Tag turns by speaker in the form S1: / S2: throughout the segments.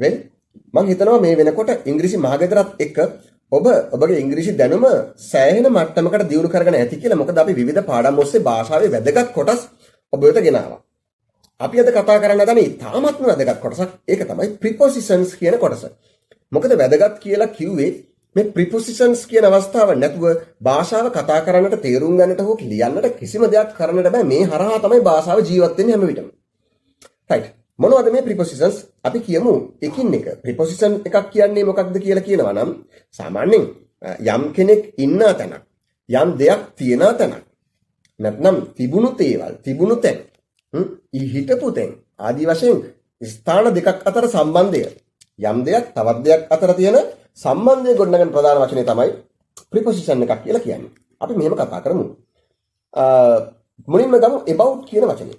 S1: well මම හිතනවා මේ වෙනකොට ඉංග්‍රීසි මහගෙදරත් එක්ක ඔබගේ ඉංග්‍රීසි දැනුම සෑහෙන මට්ටමකට දියුණු කරගෙන ඇති කියලා. මොකද අපි විවිධ පාඩම් ඔස්සේ භාෂාවේ වැදගත් කොටස් ඔබ වෙත ගෙනාවා. අපි අද කතා කරන්න හදන්නේ තාමත්ම වැදගත් කොටසක්. ඒක තමයි prepositions කියන කොටස. මොකද වැදගත් කියලා කිව්වේ මේ prepositions කියන අවස්ථාව නැතුව භාෂාව කතා කරන්නට, තේරුම් ගන්නට හෝ ලියන්නට කිසිම දෙයක් කරන්නට බෑ. මේ හරහා තමයි භාෂාව ජීවත් වෙන්නේ හැම විටම. right. මොනවද මේ prepositions? අපි කියමු එකින් එක. preposition එකක් කියන්නේ මොකක්ද කියලා කියනවා නම් සාමාන්‍යයෙන් යම් කෙනෙක් ඉන්න තැනක්, යම් දෙයක් තියෙන තැනක්, නැත්නම් තිබුණු තේවල්, තිබුණු තැන්, හිටපු තැන් ආදී වශයෙන් ස්ථාන දෙකක් අතර සම්බන්ධය, යම් දෙයක් තවත් දෙයක් අතර තියෙන සම්බන්ධය ගොඩනගන ප්‍රධාන වචනේ තමයි preposition එකක් කියලා කියන්නේ. අපි මෙහෙම කතා කරමු. මුලින්ම ගමු about කියන වචනේ.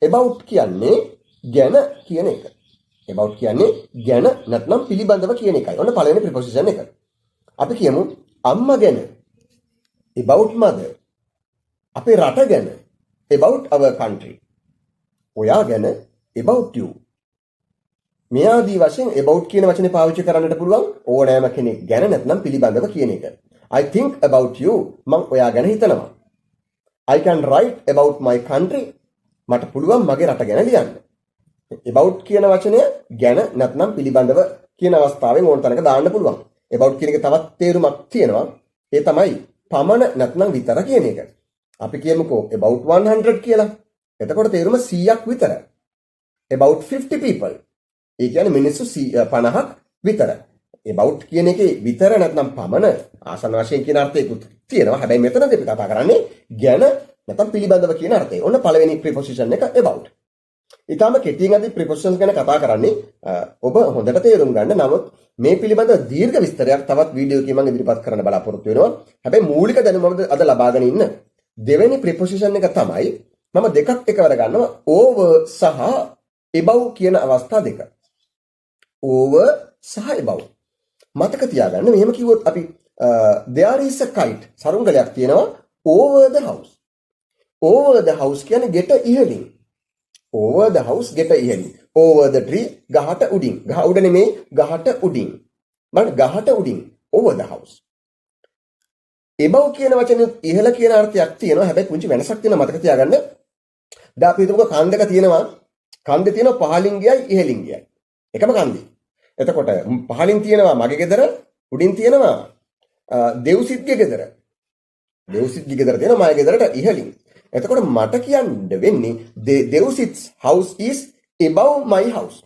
S1: about කියන්නේ ගැන කියන එක. about කියන්නේ ගැන නැත්නම් පිළිබඳව කියන එකයි. ඔන්න පළවෙනි preposition එක. අපි කියමු අම්මා ගැන about mother. අපේ රට ගැන about our country. ඔයා ගැන about you. මේ ආදී වශයෙන් about කියන වචනේ පාවිච්චි කරන්නට පුළුවන් ඕනෑම කෙනෙක් ගැන නැත්නම් පිළිබඳව කියන එක. I think about you. මම ඔයා ගැන හිතනවා. I can write about my country. මට පුළුවන් මගේ රට ගැන ලියන්න. about කියන වචනය ගැන නැත්නම් පිළිබඳව කියන අවස්ථාවෙන් ඕන තැනක දාන්න පුළුවන්. about කියන එක තවත් තේරුමක් තියෙනවා. ඒ තමයි පමණ නැත්නම් විතර කියන එක. අපි කියමුකෝ about 100 කියලා. එතකොට තේරුම 100ක් විතර. about 50 people. ඒ කියන්නේ මිනිස්සු 50ක් විතර. about කියන එකේ විතර නැත්නම් පමණ ආසන්න වශයෙන් කියන අර්ථයකුත් තියෙනවා. හැබැයි මෙතනදී අපි කතා කරන්නේ ගැන නැත්නම් පිළිබඳව කියන අර්ථය. ඔන්න පළවෙනි preposition එක about. ඊටම කෙටියෙන් අද prepositions ගැන කතා කරන්නේ ඔබ හොඳට තේරුම් ගන්න. නමුත් මේ පිළිබඳව දීර්ඝ විස්තරයක් තවත් වීඩියෝ එකකින් මම ඉදිරිපත් කරන්න බලාපොරොත්තු වෙනවා. හැබැයි මූලික දැනුම අද ලබාගෙන ඉන්න දෙවෙනි preposition එක තමයි මම දෙකක් එකවර ගන්නවා over සහ above කියන අවස්ථා දෙක. over සහ above. මතක තියාගන්න මෙහෙම කිව්වොත් අපි there is a kite සරුංගලයක් තියෙනවා over the house. over the house කියන්නේ ගෙට ඉහළින්. over the house ගෙට ඉහළින්. over the tree ගහට උඩින්. ගහ උඩ නෙමෙයි ගහට උඩින්. බලන්න ගහට උඩින් over the house. above කියන වචනේ ඉහළ කියන අර්ථයක් තියෙනවා. හැබැයි පුංචි වෙනසක් තියෙනවා මතක තියාගන්න. දැන් අපි හිතමුකෝ කන්දක තියෙනවා. කන්දේ තියෙනවා පහළින් ගියයි ඉහළින් ගියයි. එකම කන්දේ. එතකොට පහළින් තියෙනවා මගේ ගෙදර, උඩින් තියෙනවා දෙව්සිත්ගේ ගෙදර. දෙව්සිත්ගේ ගෙදර තියෙනවා මගේ ගෙදරට ඉහළින්. එතකොට මට කියන්න වෙන්නේ දෙව්සිත්'s house is above my house.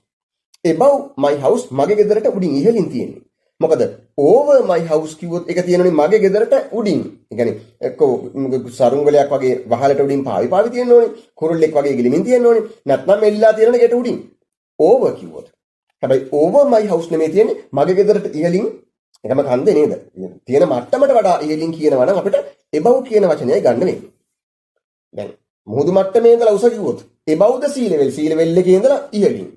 S1: above my house මගේ ගෙදරට උඩින් ඉහළින් තියෙන්නේ. මොකද over my house කිව්වොත් ඒක තියෙනනේ මගේ ගෙදරට උඩින්. ඒ කියන්නේ එක්කෝ සරුංගලයක් වගේ වහලට උඩින් පාවි තියෙන්න ඕනේ. කුරුල්ලෙක් වගේ ගිලිමින් තියෙන්න ඕනේ. නැත්නම් එල්ලලා තියෙනනේ ගෙට උඩින්. over කිව්වොත්. හැබැයි over my house නෙමෙයි තියෙන්නේ මගේ ගෙදරට ඉහළින් එකම කන්දේ නේද? තියෙන මට්ටමට වඩා ඉහළින් කියනවා නම් අපිට above කියන වචනයයි ගන්න වෙන්නේ. දැන් මුහුදු මට්ටමේ ඉඳලා උස කිව්වොත් above the sea level sea level එකේ ඉඳලා ඉහළින්.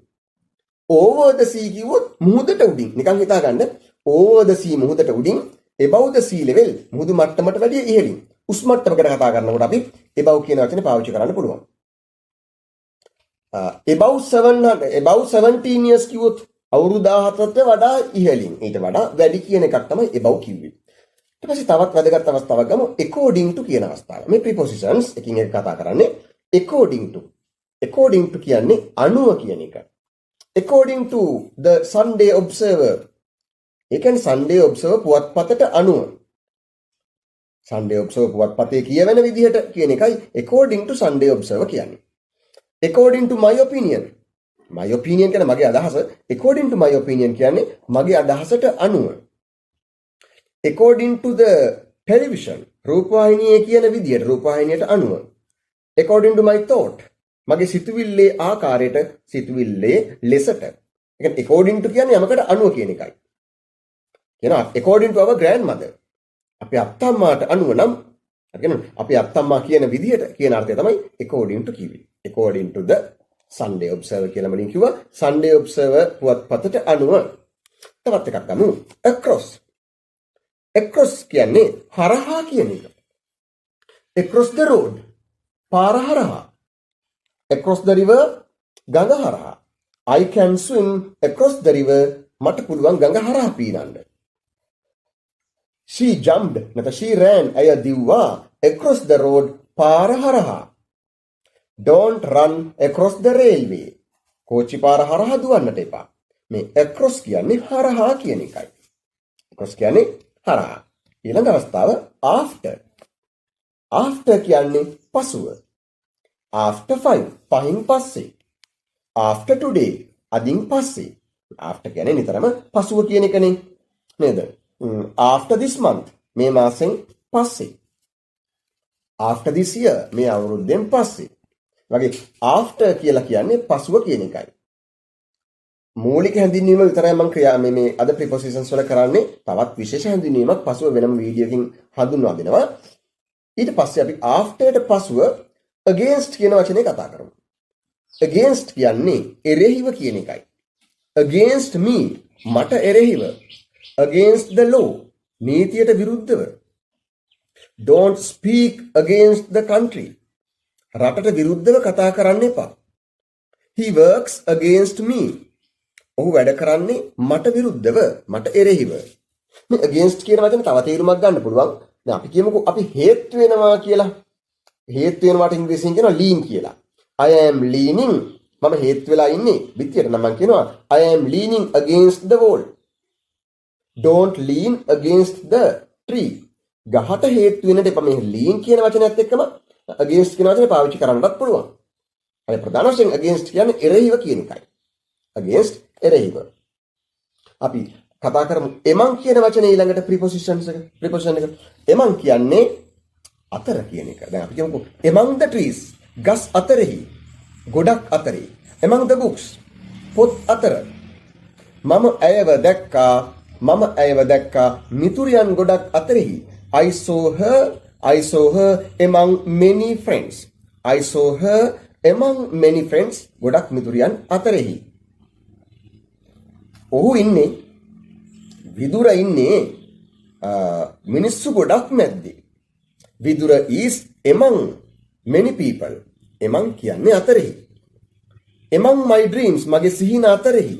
S1: over the sea කිව්වොත් මුහුදට උඩින්. නිකන් හිතා ගන්න over the sea මුහුදට උඩින් above the sea level මුහුදු මට්ටමට වැඩිය ඉහළින්. උස් මට්ටමකට කතා කරනකොට අපි above කියන වචනේ පාවිච්චි කරන්න පුළුවන්. above 17 years කිව්වොත් අවුරුදු 17ට වඩා ඉහළින්. ඊට වඩා වැඩි කියන එකක් තමයි above කිව්වේ. ඊට පස්සේ තවත් වැදගත් අවස්ථාවක් ගමු according to කියන අවස්ථාව. මේ prepositions එකින් එක කතා කරන්නේ according to. according to කියන්නේ අනුව කියන එක. according to the Sunday Observer. ඒ කියන්නේ Sunday Observer පුවත්පතට අනුව. Sunday Observer පුවත්පතේ කියවෙන විදිහට කියන එකයි according to Sunday Observer කියන්නේ. according to my opinion. my opinion කියන්නේ මගේ අදහස. according to my opinion කියන්නේ මගේ අදහසට අනුව. according to the television රූපවාහිනියේ කියන විදිහට රූපවාහිනියට අනුව. according to my thought මගේ සිතුවිල්ලේ ආකාරයට සිතුවිල්ලේ ලෙසට. ඒ කියන්නේ according to කියන්නේ යමකට අනුව කියන එකයි. කියනවා according to our grandmother අපේ අත්තම්මාට අනුව නම් අපේ අත්තම්මා කියන විදිහට කියන අර්ථය තමයි according to කිව්වේ. according to the Sunday Observer කියලා මලින් කිව්වා. Sunday Observer පුවත්පතට අනුව. තවත් එකක් ගමු. across. across කියන්නේ හරහා කියන එක. across the road පාර හරහා. across the river ගඟ හරහා. I can swim across the river. මට පුළුවන් ගඟ හරහා පීනන්න. She jumped නැත්නම් she ran ඇය දිව්වා across the road පාර හරහා. Don't run across the railway. කෝච්චි පාර හරහා දුවන්නට එපා. මේ across කියන්නේ හරහා කියන එකයි. across කියන්නේ හරහා. ඊළඟ අවස්ථාව after. after කියන්නේ පසුව. after 5 පහින් පස්සේ. after today අදින් පස්සේ. after කියන්නේ නිතරම පසුව කියන එකනේ නේද? after this month මේ මාසෙන් පස්සේ. after this year මේ අවුරුද්දෙන් පස්සේ. වගේ after කියලා කියන්නේ පසුව කියන එකයි. මූලික හැඳින්වීම විතරයි මම මේ අද prepositions වල කරන්නේ. තවත් විශේෂ හැඳින්වීමක් පසුව වෙනම වීඩියෝකින් හඳුන්වා දෙනවා. ඊට පස්සේ අපි after ට පසුව against කියන වචනේ කතා කරමු. against කියන්නේ එරෙහිව කියන එකයි. against me මට එරෙහිව. against the law නීතියට විරුද්ධව. don't speak against the country රටට විරුද්ධව කතා කරන්න එපා. he works against me ඔහු වැඩ කරන්නේ මට විරුද්ධව මට එරෙහිව. මේ against කියන වචනේ තව තේරුමක් ගන්න පුළුවන්. දැන් අපි කියමුකෝ අපි හේතු වෙනවා කියලා. හේතු වෙනවාට ඉංග්‍රීසියෙන් කියනවා lean කියලා. I am leaning මම හේතු වෙලා ඉන්නේ. විත්තියට නම් මම කියනවා I am leaning against the wall. Don't lean against the tree. ගහට හේතු වෙන්නට එපා. මේ lean කියන වචනයත් එක්කම against කියන වචනේ පාවිච්චි කරන්නත් පුළුවන්. අය ප්‍රධාන වශයෙන් against කියන්නේ එරෙහිව කියන එකයි. against එරෙහිව. අපි කතා කරමු among කියන වචනේ ඊළඟට preposition එක. among කියන්නේ අතර කියන එක. දැන් අපි කියමුකෝ among the trees ගස් අතරෙහි ගොඩක් අතරේ. among the books පොත් අතර. මම ඇයව දැක්කා මිතුරියන් ගොඩක් අතරෙහි. I saw her among many friends. I saw her among many friends ගොඩක් මිතුරියන් අතරෙහි. ඔහු ඉන්නේ විදුර ඉන්නේ මිනිස්සු ගොඩක් මැද්දේ. Vidura is among many people. among කියන්නේ අතරෙහි. among my dreams මගේ සිහින අතරෙහි.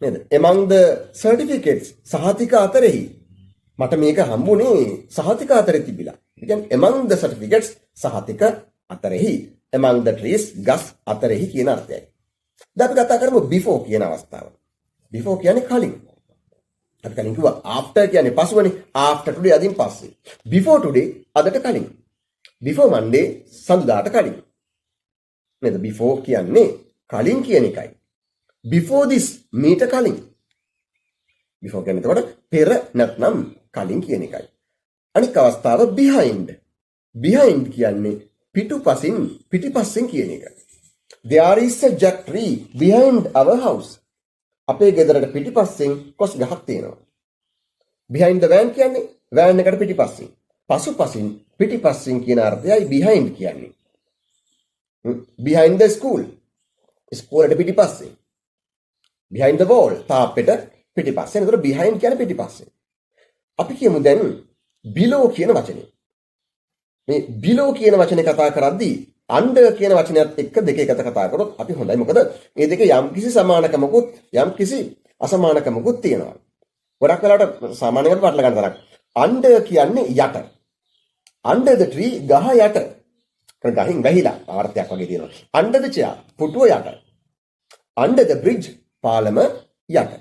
S1: නේද? among the certificates සහතික අතරෙහි. මට මේක හම්බුනේ සහතික අතරේ තිබිලා. ඒ කියන්නේ among the certificates සහතික අතරෙහි. among the trees ගස් අතරෙහි කියන අර්ථයයි. දැන් අපි කතා කරමු before කියන අවස්ථාව. before කියන්නේ කලින්. අපි කලින් කිව්වා after කියන්නේ පසුවනේ. after today අදින් පස්සේ. before today අදට කලින්. before Monday සඳුදාට කලින්. නේද? before කියන්නේ කලින් කියන එකයි. before this මීට කලින්. before කියන්නේ එතකොට පෙර නැත්නම් කලින් කියන එකයි. අනික් අවස්ථාව behind. behind කියන්නේ පිටිපස්සෙන් කියන එක. There is a jack tree behind our house. අපේ ගෙදරට පිටිපස්සෙන් කොස් ගහක් තියෙනවා. behind the van කියන්නේ van එකට පිටිපස්සෙන්. පසුපසින් පිටිපස්සෙන් කියන අර්ථයයි behind කියන්නේ. behind the school. ස්කෝලට පිටිපස්සෙන්. behind the wall තාප්පෙට පිටිපස්සෙන්. ඒතර behind කියන්නේ පිටිපස්සෙන්. අපි කියමු දැන් below කියන වචනේ. මේ below කියන වචනේ කතා කරද්දී under කියන වචනයත් එක්ක දෙක එකට කතා කරොත් අපි හොඳයි. මොකද මේ දෙක යම්කිසි සමානකමකුත් යම්කිසි අසමානකමකුත් තියෙනවා. ගොඩක් වෙලාවට සාමාන්‍යයෙන් පටල ගන්න තරක්. under කියන්නේ යට. under the tree ගහ යට. ගහින් වැහිලා ආර්ථයක් වගේ තියෙනවා. under the chair පුටුව යට. under the bridge පාලම යට.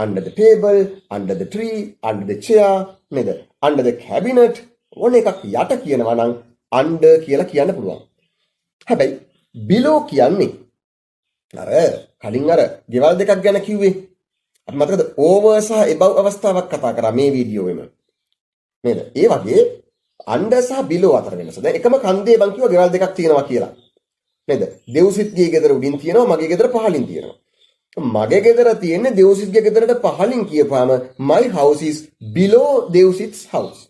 S1: under the table, under the tree, under the chair, නේද? under the cabinet ඕන එකක් යට කියනවා නම් under කියලා කියන්න පුළුවන්. හැබැයි below කියන්නේ කලින් ගෙවල් දෙකක් ගැන කිව්වේ. අපි මතකද over සහ above අවස්ථාවක් කතා කරා මේ වීඩියෝෙම. නේද? ඒ වගේ under සහ below අතර වෙනස. දැන් එකම කන්දේ මං කිව්වා ගෙවල් දෙකක් තියෙනවා කියලා. නේද? දෙව්සිත්ගේ ගෙදර උඩින් තියෙනවා, මගේ ගෙදර පහළින් තියෙනවා. මගේ ගෙදර තියෙන්නේ දෙව්සිත්ගේ ගෙදරට පහළින් කියපුවාම my house is below දෙව්සිත්'s house.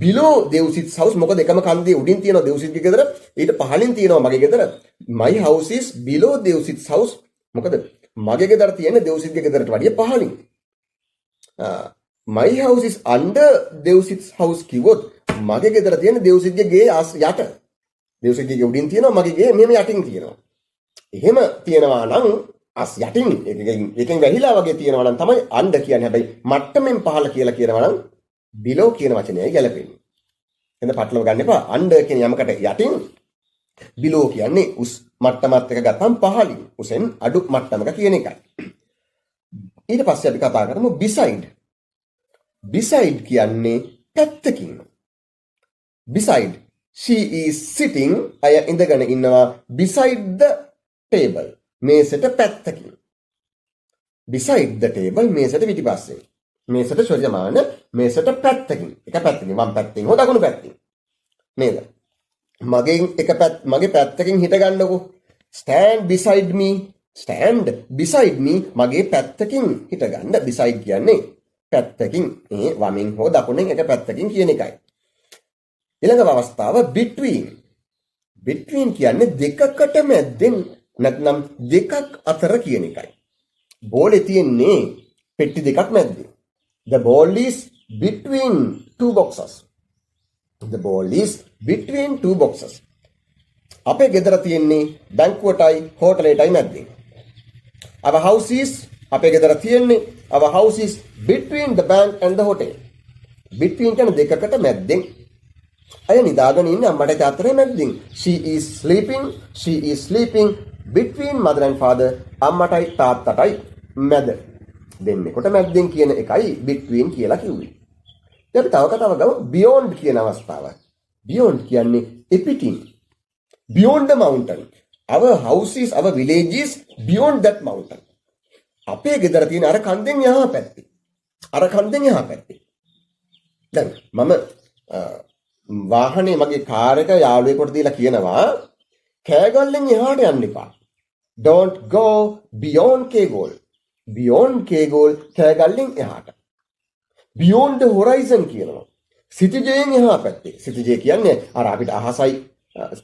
S1: below දෙව්සිත්'s house මොකද එකම කන්දේ උඩින් තියෙනවා දෙව්සිත්ගේ ගෙදර, ඊට පහළින් තියෙනවා මගේ ගෙදර. my house is below දෙව්සිත්'s house. මොකද මගේ ගෙදර තියෙන්නේ දෙව්සිත්ගේ ගෙදරට වඩා පහළින්. my house is under දෙව්සිත්'s house කිව්වොත් මගේ ගෙදර තියෙන්නේ දෙව්සිත්ගේ ගේ යට. දෙව්සිත්ගේ උඩින් තියෙනවා, මගේ ගේ මෙහෙම යටින් තියෙනවා. එහෙම තියෙනවා නම් අස් යටින් එකෙන් වැහිලා වගේ තියෙනවා නම් තමයි අණ්ඩ කියන්නේ. හැබැයි මට්ටමින් පහළ කියලා කියනවා නම් below කියන වචනයයි ගැලපෙන්නේ. එතන පටලව ගන්න එපා. අණ්ඩ කියන යමකට යටින් below කියන්නේ උස් මට්ටමත් එක ගත්තම පහළින් උසෙන් අඩු මට්ටමක කියන එකයි. ඊට පස්සේ අපි කතා කරමු beside. beside කියන්නේ පැත්තකින්. beside she is sitting අය ඉඳගෙන ඉන්නවා beside the table මේසෙට පැත්තකින්. beside the table මේසෙට පිටිපස්සේ. මේසෙට සොරියමාන මේසෙට පැත්තකින්. එක පැත්තකින් වම් පැත්තකින් හෝ දකුණු පැත්තකින්. නේද? මගේ පැත්තකින් හිට ගන්නකො. stand beside me. stand beside me මගේ පැත්තකින් හිට ගන්න. beside කියන්නේ පැත්තකින් මේ වමින් හෝ දකුණෙන් එක පැත්තකින් කියන එකයි. ඊළඟ අවස්ථාව between. between කියන්නේ දෙකකට මැද්දෙන් නැත්නම් දෙකක් අතර කියන එකයි. බෝලේ තියෙන්නේ පෙට්ටි දෙකක් මැද්දේ. The ball is between two boxes. The ball is between two boxes. අපේ ගෙදර තියෙන්නේ බැංකුවටයි හෝටලයටයි මැද්දේ. Our house is අපේ ගෙදර තියෙන්නේ our house is between the bank and the hotel. between කියන දෙකකට මැද්දෙන්. අය නිදාගෙන ඉන්නේ අම්මට තාත්තට මැද්දෙන්. She is sleeping between mother and father. අම්මටයි තාත්තටයි මැද. දෙන්නෙකුට මැද්දෙන් කියන එකයි between කියලා කිව්වේ. දැන් තව කතාවක් ගමු beyond කියන අවස්ථාව. beyond කියන්නේ එපිටින්. beyond the mountain. Our village is beyond that mountain. අපේ ගෙදර තියෙන අර කන්දෙන් එහා පැත්තේ. අර කන්දෙන් එහා පැත්තේ. දැන් මම වාහනේ මගේ කාර් එක යාළුවෙකුට දීලා කියනවා කෑගල්ලෙන් එහාට යන්න එපා. Don't go beyond Kegol. beyond Kegol කෑගල්ලෙන් එහාට. beyond the horizon කියනවා. සිටිජයෙන් එහා පැත්තේ. සිටිජය කියන්නේ අර අපිට අහසයි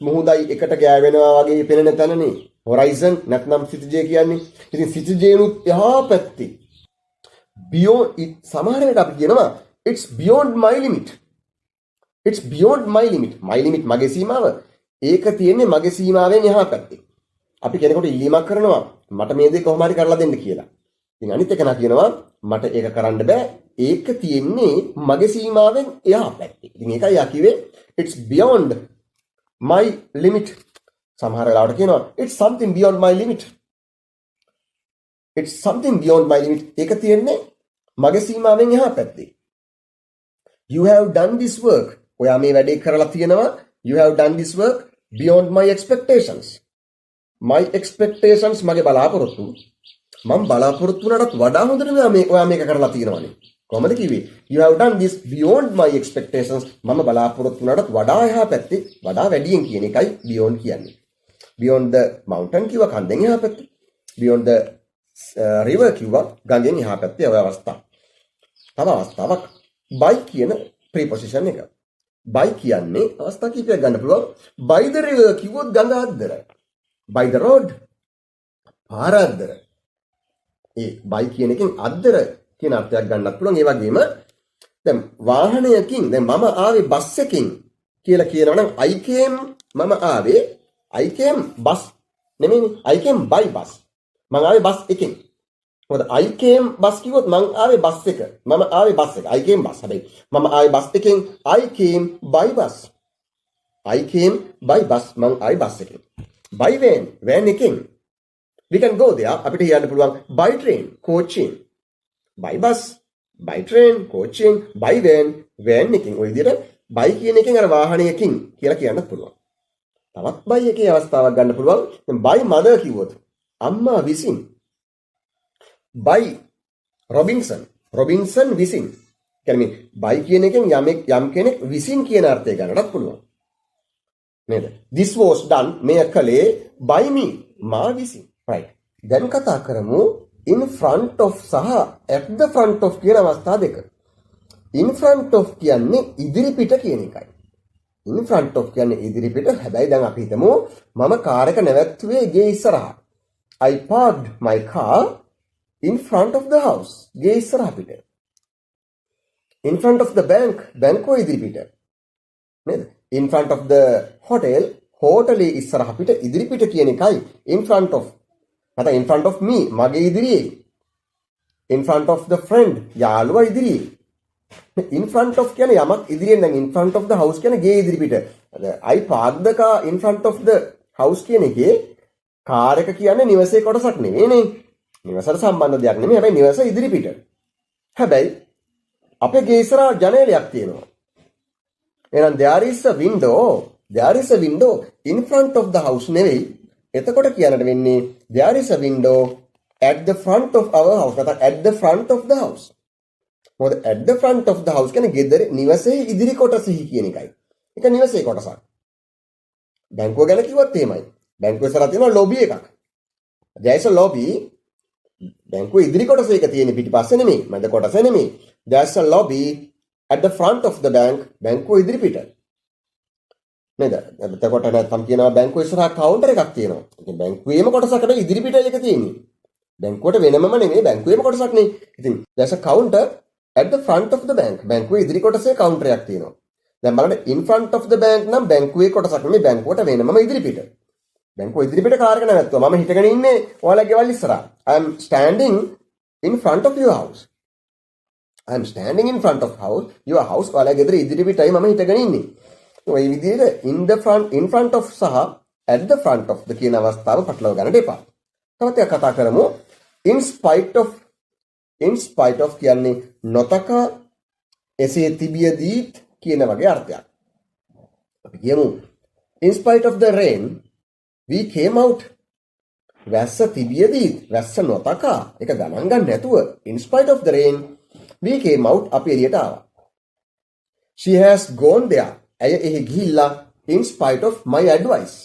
S1: මුහුදයි එකට ගෑවෙනවා වගේ පෙනෙන තැනනේ. horizon නැත්නම් සිටිජය කියන්නේ. ඉතින් සිටිජයනුත් එහා පැත්තේ. beyond සමහර වෙලාවට අපි කියනවා it's beyond my limit. it's beyond my limit. my limit මගේ සීමාව. ඒක තියෙන්නේ මගේ සීමාවෙන් එහා පැත්තේ. අපි කෙනෙකුට ඉල්ලීමක් කරනවා මට මේ දේ කොහොම හරි කරලා දෙන්න කියලා. ඉතින් අනිත් එකනා කියනවා මට ඒක කරන්න බෑ. ඒක තියෙන්නේ මගේ සීමාවෙන් එහා පැත්තේ. ඉතින් ඒකයි යා කිව්වේ it's beyond my limit. සමහර වෙලාවට කියනවා it's something beyond my limit. it's something beyond my limit. ඒක තියෙන්නේ මගේ සීමාවෙන් එහා පැත්තේ. you have done this work. ඔයා මේ වැඩේ කරලා තියෙනවා. you have done this work beyond my expectations. my expectations මගේ බලාපොරොත්තු. මම බලාපොරොත්තු වුණාට වඩා හොඳට ඔයා මේක කරලා තියෙනවානේ. කොහමද කිව්වේ? you have done this beyond my expectations. මම බලාපොරොත්තු වුණාට වඩා එහා පැත්තේ වඩා වැඩියෙන් කියන එකයි beyond කියන්නේ. beyond the mountain කිව්වා කන්දෙන් එහා පැත්තේ. beyond the river කිව්වා ගඟෙන් එහා පැත්තේ ඔය අවස්ථාව. තව අවස්ථාවක් by කියන preposition එක. by කියන්නේ අවස්ථා කිහිපයක් ගන්න පුළුවන්. by the river කිව්වොත් ගඟ අද්දර. by the road පාර අද්දර. ඒ by කියන එකෙන් අද්දර කියන අර්ථයක් ගන්නත් පුළුවන්. ඒ වගේම දැන් වාහනයකින් දැන් මම ආවේ බස් එකකින් කියලා කියනවා නම් I came මම ආවේ I came bus නෙමෙයිනේ I came by bus. මම ආවේ බස් එකකින්. මොකද I came bus කිව්වොත් මම ආවේ බස් එක. මම ආවේ බස් එක. I came bus. හැබැයි මම ආවේ බස් එකකින් I came by bus. I came by bus මම ආවේ බස් එකකින්. by van එකකින් we can go there. අපිට යන්න පුළුවන් by train coaching. by bus by train coaching by van එකකින්. ඔය විදිහට by කියන එකෙන් අර වාහනයකින් කියලා කියන්නත් පුළුවන්. තවත් by එකේ අවස්ථාවක් ගන්න පුළුවන්. දැන් by mother කිව්වොත් අම්මා විසින්. by Robinson විසින්. කියන්නේ by කියන එකෙන් යම් කෙනෙක් විසින් කියන අර්ථය ගන්නටත් පුළුවන්. නේද? this was done මේ කලේ by me මා විසින්. right. දැන් කතා කරමු in front of සහ at the front of කියන අවස්ථා දෙක. in front of කියන්නේ ඉදිරිපිට කියන එකයි. in front of කියන්නේ ඉදිරිපිට. හැබැයි දැන් අපි හිතමු මම කාර් එක නැවැත්තුවේ ගේ ඉස්සරහා. I parked my car in front of the house. ගේ ඉස්සරහා පිට. in front of the bank බැංකුව ඉදිරිපිට. නේද? in front of the hotel හෝටලේ ඉස්සරහ පිට ඉදිරිපිට කියන එකයි in front of. නැත්නම් in front of me මගේ ඉදිරියේ. in front of the friend යාළුවා ඉදිරියේ. in front of කියන්නේ යමක් ඉදිරියෙන් දැන් in front of the house කියන්නේ ගේ ඉදිරිපිට. I park the car in front of the house කියන එකේ කාර් එක කියන්නේ නිවසේ කොටසක් නෙවෙයිනේ. නිවසට සම්බන්ධ දෙයක් නෙමෙයි. හැබැයි නිවස ඉදිරිපිට. හැබැයි අපේ ගේ ඉස්සරහා ජනේලයක් තියෙනවා. එහෙනම් there is a window in front of the house නෙවෙයි. එතකොට කියන්නට වෙන්නේ there is a window at the front of our house. නැත්නම් at the front of the house. මොකද at the front of the house කියන්නේ ගෙදර නිවසේ ඉදිරි කොටසෙහි කියන එකයි. ඒක නිවසේ කොටසක්. බැංකුව ගැන කිව්වත් එහෙමයි. බැංකුව ඉස්සරහ තියෙනවා ලොබි එකක්. there is a lobby. බැංකුව ඉදිරි කොටස එක තියෙන පිටිපස්සේ නෙමෙයි. මැද කොටස නෙමෙයි. there is a lobby at the front of the bank. බැංකුව ඉදිරි පිට. නේද? එතකොට නැත්නම් කියනවා බැංකුව ඉස්සරහා කවුන්ටර් එකක් තියෙනවා. ඉතින් බැංකුවේම කොටසකට ඉදිරි පිට එක තියෙන්නේ. බැංකුවට වෙනමම නෙමෙයි බැංකුවේම කොටසක් නේ. ඉතින් there's a counter at the front of the bank. බැංකුවේ ඉදිරි කොටසේ කවුන්ටර් එකක් තියෙනවා. දැන් බලන්න in front of the bank නම් බැංකුවේ කොටසක් නෙමෙයි බැංකුවට වෙනමම ඉදිරි පිට. බැංකුව ඉදිරි පිට කාර් එක නැවැත්තුවා. මම හිටගෙන ඉන්නේ ඔයාලගේ ගෙවල් ඉස්සරහා. I am standing in front of your house. I am standing in front of your house. ඔයාලගේ ගෙදර ඉදිරි පිටයි මම හිටගෙන ඉන්නේ. ඔය විදිහට in front of සහ at the front of කියන අවස්ථාව පටලව ගන්නට එපා. තවත් එකක් කතා කරමු. in spite of කියන්නේ නොතකා එසේ තිබියදීත් කියන වගේ අර්ථයක්. අපි කියමු in spite of the rain we came out. වැස්ස තිබියදීත් වැස්ස නොතකා ඒක ගණන් ගන්න නැතුව in spite of the rain we came out අපි එළියට ආවා. she has gone there. ඇය එහි ගිහිල්ලා in spite of my advice.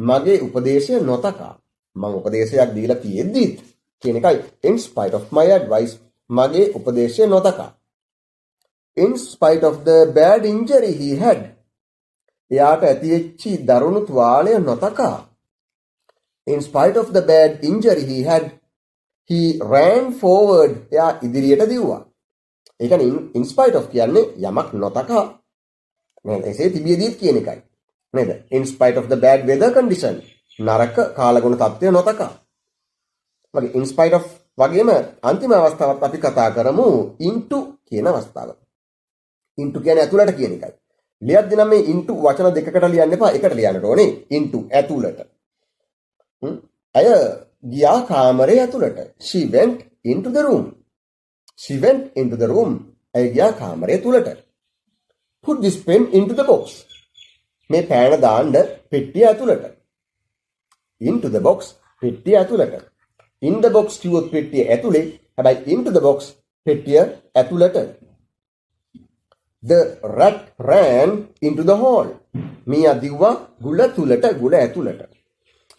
S1: මගේ උපදේශය නොතකා. මම උපදේශයක් දීලා තියෙද්දිත් කියන එකයි in spite of my advice. මගේ උපදේශය නොතකා. in spite of the bad injury he had. එයාට ඇතිවෙච්චි දරුණු තුවාලය නොතකා. in spite of the bad injury he had he ran forward. එයා ඉදිරියට දිව්වා. ඒ කියන්නේ in spite of කියන්නේ යමක් නොතකා නේද? එසේ තිබියදීත් කියන එකයි. නේද? in spite of the bad weather condition. නරක කාලගුණ තත්ත්වය නොතකා. වගේ in spite of වගේම අන්තිම අවස්ථාවත් අපි කතා කරමු into කියන අවස්ථාව. into කියන්නේ ඇතුළට කියන එකයි. ලියද්දී නම් මේ into වචන දෙකකට ලියන්න එපා. එකට ලියන්නට ඕනේ. into ඇතුළට. අය ගියා කාමරේ ඇතුළට. she went into the room. she went into the room. අය ගියා කාමරේ ඇතුළට. put this pen into the box. මේ පෑන දාන්න පෙට්ටිය ඇතුළට. into the box පෙට්ටිය ඇතුළට. in the box කිව්වොත් පෙට්ටිය ඇතුලේ. හැබැයි into the box පෙට්ටිය ඇතුළට. the rat ran into the hall. මීයා දිව්වා ගුල තුලට ගුල ඇතුළට.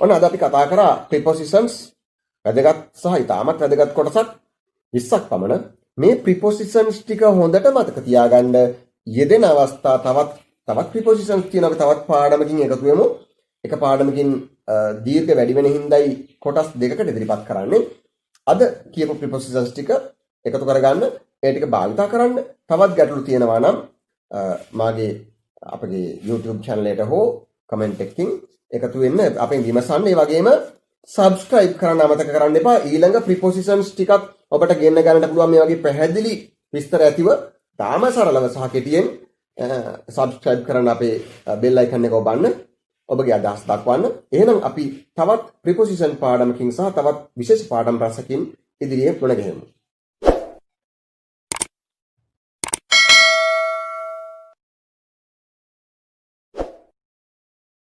S1: ඔන්න අද අපි කතා කරා prepositions වැදගත් සහ ඉතාමත් වැදගත් කොටසක් 20ක් පමණ. මේ prepositions ටික හොඳට මතක තියාගන්න. යෙදෙන අවස්ථා තවත් prepositions තියෙනවා. අපි තවත් පාඩමකින් එකතු වෙමු. එක පාඩමකින් දීර්ඝ වැඩි වෙන හින්දායි කොටස් දෙකකට ඉදිරිපත් කරන්නේ. අද කියපු prepositions ටික එකතු කරගන්න, ඒ ටික භාවිතා කරන්න. තවත් ගැටලු තියෙනවා නම් අපගේ YouTube channel එකට හෝ comment එකකින් එකතු වෙන්න අපෙන් විමසන්න. ඒ වගේම subscribe කරන්න අමතක කරන්න එපා. ඊළඟ prepositions ටිකක් ඔබට ගෙන්න ගන්නට පුළුවන් මේ වගේ පැහැදිලි විස්තර ඇතිව තාම සරලව සහ කෙටියෙන් subscribe කරන්න අපේ bell icon එක ඔබන්න. ඔබගේ අදහස් දක්වන්න. එහෙනම් අපි තවත් preposition පාඩමකින් සහ තවත් විශේෂ පාඩම් රසකින් ඉදිරියේ මුණ ගැහෙමු.